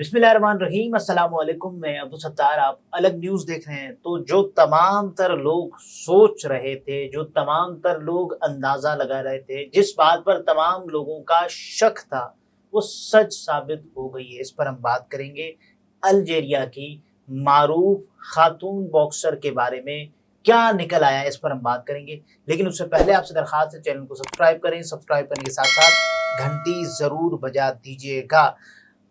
بسم اللہ الرحمن الرحیم، السلام علیکم۔ میں عبدالستار، آپ الگ نیوز دیکھ رہے ہیں۔ تو جو تمام تر لوگ سوچ رہے تھے، جو تمام تر لوگ اندازہ لگا رہے تھے، جس بات پر تمام لوگوں کا شک تھا، وہ سچ ثابت ہو گئی ہے۔ اس پر ہم بات کریں گے الجیریا کی معروف خاتون باکسر کے بارے میں کیا نکل آیا ہے، اس پر ہم بات کریں گے۔ لیکن اس سے پہلے آپ سے درخواست ہے چینل کو سبسکرائب کریں، سبسکرائب کرنے کے ساتھ ساتھ گھنٹی ضرور بجا دیجیے گا۔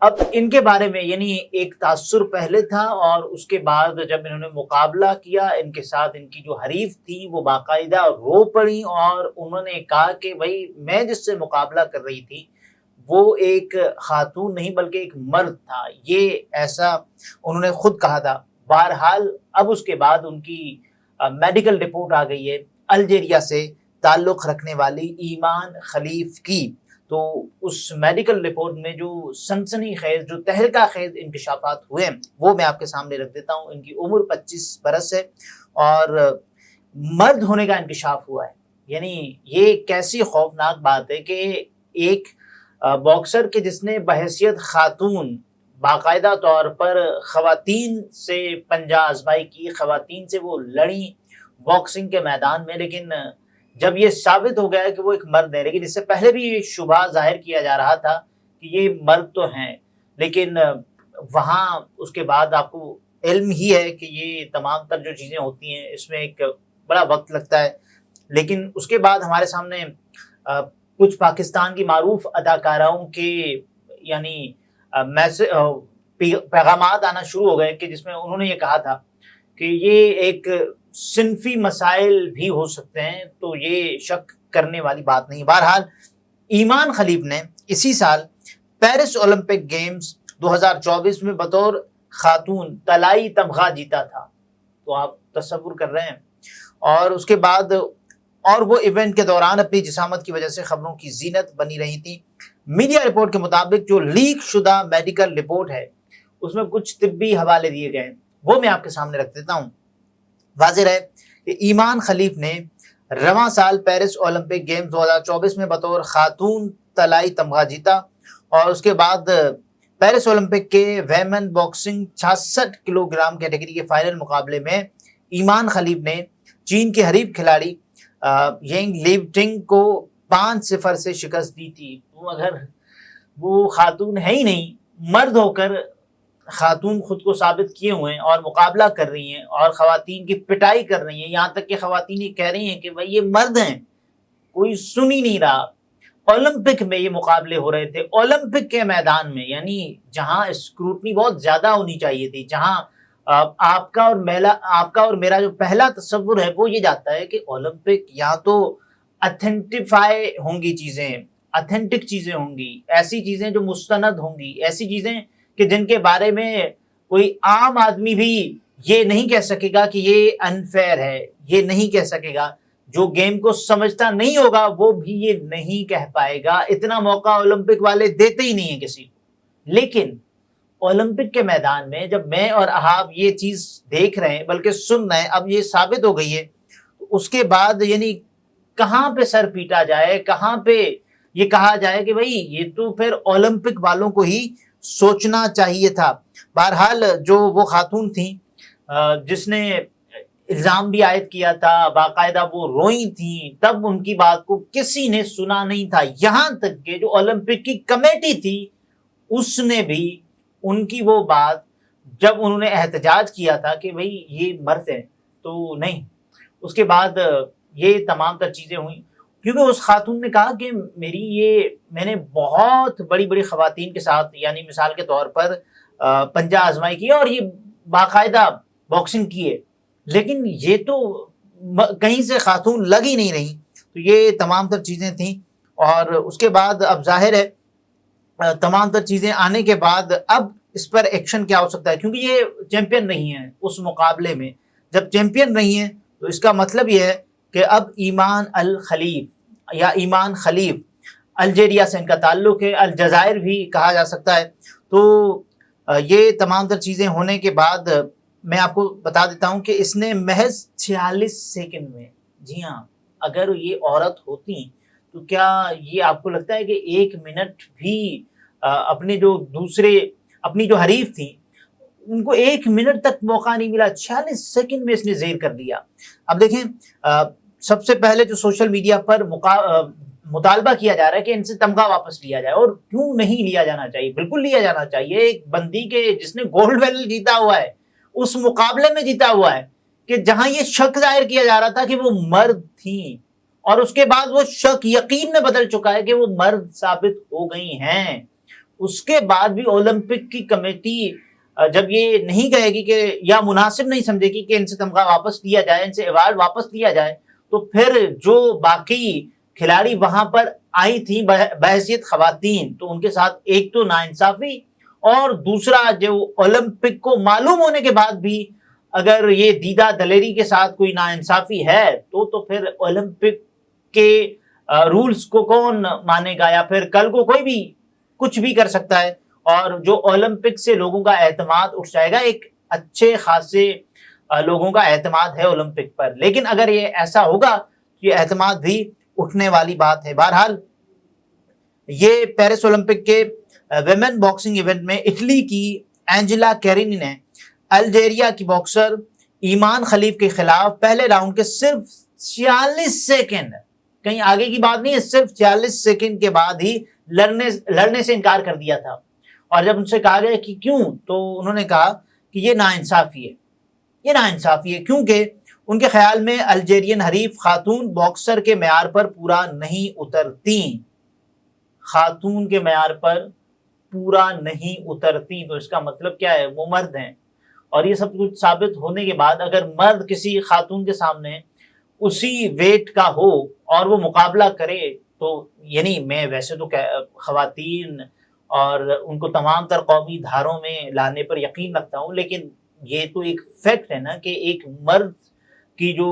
اب ان کے بارے میں ایک تاثر پہلے تھا، اور اس کے بعد جب انہوں نے مقابلہ کیا ان کے ساتھ، ان کی جو حریف تھی وہ باقاعدہ رو پڑی، اور انہوں نے کہا کہ بھائی میں جس سے مقابلہ کر رہی تھی وہ ایک خاتون نہیں بلکہ ایک مرد تھا، یہ ایسا انہوں نے خود کہا تھا۔ بہرحال اب اس کے بعد ان کی میڈیکل رپورٹ آ گئی ہے الجیریا سے تعلق رکھنے والی ایمان خلیف کی۔ تو اس میڈیکل رپورٹ میں جو سنسنی خیز، جو تہلکہ خیز انکشافات ہوئے ہیں وہ میں آپ کے سامنے رکھ دیتا ہوں۔ ان کی عمر 25 برس ہے اور مرد ہونے کا انکشاف ہوا ہے۔ یہ کیسی خوفناک بات ہے کہ ایک باکسر کے جس نے بحیثیت خاتون باقاعدہ طور پر خواتین سے پنجہ آزمائی کی، خواتین سے وہ لڑیں باکسنگ کے میدان میں، لیکن جب یہ ثابت ہو گیا کہ وہ ایک مرد ہے، لیکن اس سے پہلے بھی یہ شبہ ظاہر کیا جا رہا تھا کہ یہ مرد تو ہیں، لیکن وہاں اس کے بعد آپ کو علم ہی ہے کہ یہ تمام تر جو چیزیں ہوتی ہیں اس میں ایک بڑا وقت لگتا ہے۔ لیکن اس کے بعد ہمارے سامنے کچھ پاکستان کی معروف اداکاراؤں کے پیغامات آنا شروع ہو گئے کہ جس میں انہوں نے یہ کہا تھا کہ یہ ایک صنفی مسائل بھی ہو سکتے ہیں، تو یہ شک کرنے والی بات نہیں۔ بہرحال ایمان خلیف نے اسی سال پیرس اولمپک گیمز 2024 میں بطور خاتون طلائی تمغہ جیتا تھا، تو آپ تصور کر رہے ہیں۔ اور اس کے بعد وہ ایونٹ کے دوران اپنی جسامت کی وجہ سے خبروں کی زینت بنی رہی تھی۔ میڈیا رپورٹ کے مطابق جو لیک شدہ میڈیکل رپورٹ ہے اس میں کچھ طبی حوالے دیے گئے ہیں، وہ میں آپ کے سامنے رکھ دیتا ہوں۔ واضح رہے کہ ایمان خلیف نے رواں سال پیرس اولمپک گیم 2024 میں بطور خاتون طلائی تمغہ جیتا، اور اس کے بعد پیرس اولمپک کے women boxing 66 kilo gram category کے فائنل مقابلے میں ایمان خلیف نے چین کے حریف کھلاڑی ینگ لیو ٹنگ کو 5-0 سے شکست دی تھی۔ اگر وہ خاتون ہے ہی نہیں، مرد ہو کر خاتون خود کو ثابت کیے ہوئے ہیں اور مقابلہ کر رہی ہیں اور خواتین کی پٹائی کر رہی ہیں، یہاں تک کہ خواتین یہ کہہ رہی ہیں کہ بھائی یہ مرد ہیں، کوئی سن ہی نہیں رہا۔ اولمپک میں یہ مقابلے ہو رہے تھے، اولمپک کے میدان میں، جہاں اسکروٹنی بہت زیادہ ہونی چاہیے تھی، جہاں آپ کا اور میرا جو پہلا تصور ہے وہ یہ جاتا ہے کہ اولمپک یا تو اتھینٹیفائی ہوں گی چیزیں، اتھینٹک چیزیں ہوں گی، ایسی چیزیں جو مستند ہوں گی، ایسی چیزیں کہ جن کے بارے میں کوئی عام آدمی بھی یہ نہیں کہہ سکے گا کہ یہ انفیئر ہے، یہ نہیں کہہ سکے گا۔ جو گیم کو سمجھتا نہیں ہوگا وہ بھی یہ نہیں کہہ پائے گا۔ اتنا موقع اولمپک والے دیتے ہی نہیں ہیں کسی کو۔ لیکن اولمپک کے میدان میں جب میں اور آپ یہ چیز دیکھ رہے ہیں بلکہ سن رہے ہیں، اب یہ ثابت ہو گئی ہے، اس کے بعد کہاں پہ سر پیٹا جائے، کہاں پہ یہ کہا جائے کہ بھائی یہ تو پھر اولمپک والوں کو ہی سوچنا چاہیے تھا۔ بہرحال جو وہ خاتون تھیں جس نے الزام بھی عائد کیا تھا، باقاعدہ وہ روئی تھیں، تب ان کی بات کو کسی نے سنا نہیں تھا، یہاں تک کہ جو اولمپک کی کمیٹی تھی اس نے بھی ان کی وہ بات، جب انہوں نے احتجاج کیا تھا کہ بھئی یہ مرد ہیں تو نہیں، اس کے بعد یہ تمام تر چیزیں ہوئیں، کیونکہ اس خاتون نے کہا کہ میں نے بہت بڑی بڑی خواتین کے ساتھ مثال کے طور پر پنجہ آزمائی کی اور یہ باقاعدہ باکسنگ کی ہے، لیکن یہ تو کہیں سے خاتون لگ ہی نہیں رہی۔ تو یہ تمام تر چیزیں تھیں، اور اس کے بعد اب ظاہر ہے تمام تر چیزیں آنے کے بعد اب اس پر ایکشن کیا ہو سکتا ہے، کیونکہ یہ چیمپئن نہیں ہیں اس مقابلے میں۔ جب چیمپئن نہیں ہیں تو اس کا مطلب یہ ہے کہ اب ایمان خلیف الجیریا سے ان کا تعلق ہے، الجزائر بھی کہا جا سکتا ہے۔ تو یہ تمام تر چیزیں ہونے کے بعد میں آپ کو بتا دیتا ہوں کہ اس نے محض 46 سیکنڈ میں، جی ہاں، اگر یہ عورت ہوتی تو کیا یہ آپ کو لگتا ہے کہ 1 منٹ بھی اپنے جو دوسرے اپنی جو حریف تھی ان کو 1 منٹ تک موقع نہیں ملا، 46 سیکنڈ میں اس نے زیر کر لیا۔ اب دیکھیں سب سے پہلے جو سوشل میڈیا پر مطالبہ کیا جا رہا ہے کہ ان سے تمغہ واپس لیا جائے، اور کیوں نہیں لیا جانا چاہیے، بالکل لیا جانا چاہیے۔ ایک بندی کے جس نے گولڈ میڈل جیتا ہوا ہے، اس مقابلے میں جیتا ہوا ہے کہ جہاں یہ شک ظاہر کیا جا رہا تھا کہ وہ مرد تھیں، اور اس کے بعد وہ شک یقین میں بدل چکا ہے کہ وہ مرد ثابت ہو گئی ہیں۔ اس کے بعد بھی اولمپک کی کمیٹی جب یہ نہیں کہے گی کہ یا مناسب نہیں سمجھے گی کہ ان سے تمغہ واپس لیا جائے، ان سے ایوارڈ واپس لیا جائے، تو پھر جو باقی کھلاڑی وہاں پر آئی تھیں بحیثیت خواتین، تو ان کے ساتھ ایک تو ناانصافی، اور دوسرا جو اولمپک کو معلوم ہونے کے بعد بھی اگر یہ دیدہ دلیری کے ساتھ کوئی ناانصافی ہے تو پھر اولمپک کے رولز کو کون مانے گا، یا پھر کل کو کوئی بھی کچھ بھی کر سکتا ہے، اور جو اولمپک سے لوگوں کا اعتماد اٹھ جائے گا۔ ایک اچھے خاصے لوگوں کا اعتماد ہے اولمپک پر، لیکن اگر یہ ایسا ہوگا تو یہ اعتماد بھی اٹھنے والی بات ہے۔ بہرحال یہ پیرس اولمپک کے ویمن باکسنگ ایونٹ میں اٹلی کی اینجلا کیرینی نے الجیریا کی باکسر ایمان خلیف کے خلاف پہلے راؤنڈ کے صرف 46 سیکنڈ، کہیں آگے کی بات نہیں ہے، صرف 46 سیکنڈ کے بعد ہی لڑنے سے انکار کر دیا تھا۔ اور جب ان سے کہا گیا کہ کیوں، تو انہوں نے کہا کہ یہ ناانصافی ہے، یہ ناانصافی ہے، کیونکہ ان کے خیال میں الجیرین حریف خاتون باکسر کے معیار پر پورا نہیں اترتی، خاتون کے معیار پر پورا نہیں اترتی۔ تو اس کا مطلب کیا ہے، وہ مرد ہیں، اور یہ سب کچھ ثابت ہونے کے بعد اگر مرد کسی خاتون کے سامنے اسی ویٹ کا ہو اور وہ مقابلہ کرے، تو یعنی میں ویسے تو خواتین اور ان کو تمام تر قومی دھاروں میں لانے پر یقین رکھتا ہوں، لیکن یہ تو ایک فیکٹ ہے نا کہ ایک مرد کی جو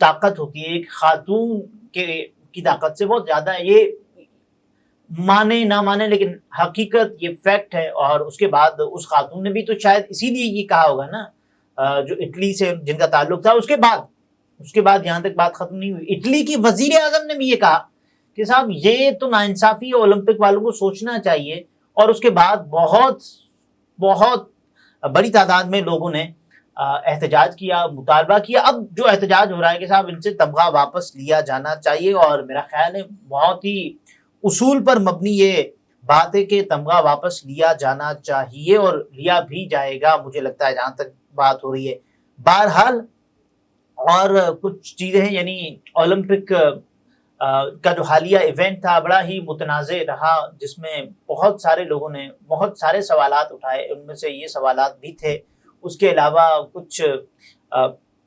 طاقت ہوتی ہے ایک خاتون کی طاقت سے بہت زیادہ ہے۔ یہ مانے نہ مانے لیکن حقیقت یہ فیکٹ ہے۔ اور اس کے بعد اس خاتون نے بھی تو شاید اسی لیے یہ کہا ہوگا نا، جو اٹلی سے جن کا تعلق تھا، اس کے بعد یہاں تک بات ختم نہیں ہوئی، اٹلی کی وزیر اعظم نے بھی یہ کہا کہ صاحب یہ تو ناانصافی اولمپک والوں کو سوچنا چاہیے۔ اور اس کے بعد بہت بہت بڑی تعداد میں لوگوں نے احتجاج کیا، مطالبہ کیا۔ اب جو احتجاج ہو رہا ہے کہ صاحب ان سے تمغہ واپس لیا جانا چاہیے، اور میرا خیال ہے بہت ہی اصول پر مبنی یہ بات ہے کہ تمغہ واپس لیا جانا چاہیے، اور لیا بھی جائے گا مجھے لگتا ہے جہاں تک بات ہو رہی ہے۔ بہرحال اور کچھ چیزیں ہیں، یعنی اولمپک کا جو حالیہ ایونٹ تھا بڑا ہی متنازع رہا، جس میں بہت سارے لوگوں نے بہت سارے سوالات اٹھائے، ان میں سے یہ سوالات بھی تھے، اس کے علاوہ کچھ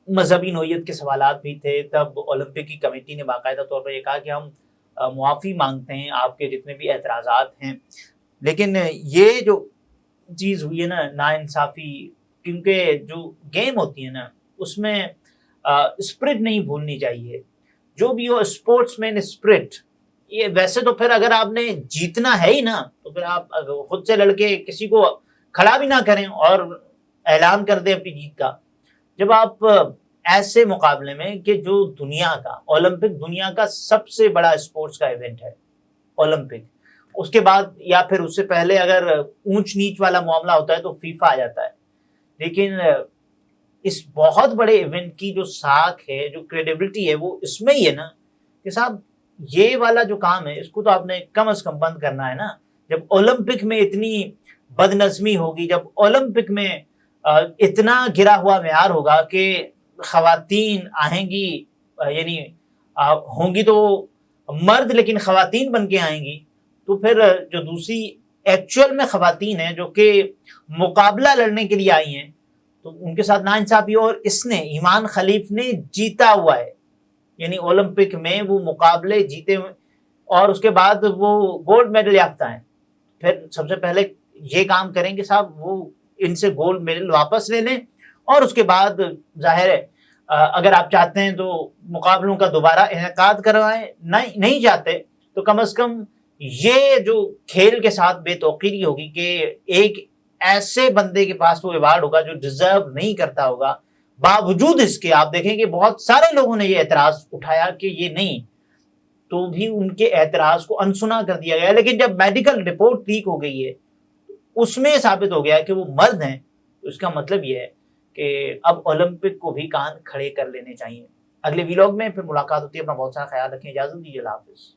مذہبی نوعیت کے سوالات بھی تھے۔ تب اولمپک کی کمیٹی نے باقاعدہ طور پر یہ کہا کہ ہم معافی مانگتے ہیں آپ کے جتنے بھی اعتراضات ہیں، لیکن یہ جو چیز ہوئی ہے نا ناانصافی، کیونکہ جو گیم ہوتی ہے نا اس میں اسپرٹ نہیں بھولنی چاہیے، جو بھی ہو اسپورٹس مین اسپرٹ۔ یہ ویسے تو پھر اگر آپ نے جیتنا ہے ہی نا تو پھر آپ خود سے لڑکے کسی کو کھڑا بھی نہ کریں اور اعلان کر دیں اپنی جیت کا۔ جب آپ ایسے مقابلے میں کہ جو دنیا کا اولمپک دنیا کا سب سے بڑا اسپورٹس کا ایونٹ ہے اولمپک، اس کے بعد یا پھر اس سے پہلے اگر اونچ نیچ والا معاملہ ہوتا ہے تو فیفا آ جاتا ہے، لیکن اس بہت بڑے ایونٹ کی جو ساکھ ہے، جو کریڈیبلٹی ہے، وہ اس میں ہی ہے نا کہ صاحب یہ والا جو کام ہے اس کو تو آپ نے کم از کم بند کرنا ہے نا۔ جب اولمپک میں اتنی بد نظمی ہوگی، جب اولمپک میں اتنا گرا ہوا معیار ہوگا کہ خواتین آئیں گی، یعنی ہوں گی تو مرد لیکن خواتین بن کے آئیں گی، تو پھر جو دوسری ایکچوئل میں خواتین ہیں جو کہ مقابلہ لڑنے کے لیے آئی ہیں تو ان کے ساتھ ناانصافی۔ اور اس نے ایمان خلیف نے جیتا ہوا ہے، یعنی اولمپک میں وہ مقابلے جیتے ہوئے، اور اس کے بعد وہ گولڈ میڈل یافتہ ہیں۔ پھر سب سے پہلے یہ کام کریں کہ صاحب وہ ان سے گولڈ میڈل واپس لے لیں، اور اس کے بعد ظاہر ہے اگر آپ چاہتے ہیں تو مقابلوں کا دوبارہ انعقاد کروائیں، نہیں چاہتے تو کم از کم یہ جو کھیل کے ساتھ بے توقیری ہوگی کہ ایک ایسے بندے کے پاس وہ ایوارڈ ہوگا جو ڈیزرو نہیں کرتا ہوگا، باوجود اس کے آپ دیکھیں کہ بہت سارے لوگوں نے یہ اعتراض اٹھایا کہ یہ نہیں، تو بھی ان کے اعتراض کو انسنا کر دیا گیا۔ لیکن جب میڈیکل رپورٹ لیک ہو گئی ہے اس میں ثابت ہو گیا کہ وہ مرد ہیں، اس کا مطلب یہ ہے کہ اب اولمپک کو بھی کان کھڑے کر لینے چاہیے۔ اگلے ویلاگ میں پھر ملاقات ہوتی ہے، اپنا بہت سارا خیال رکھیں، اجازت دیجیے، اللہ حافظ۔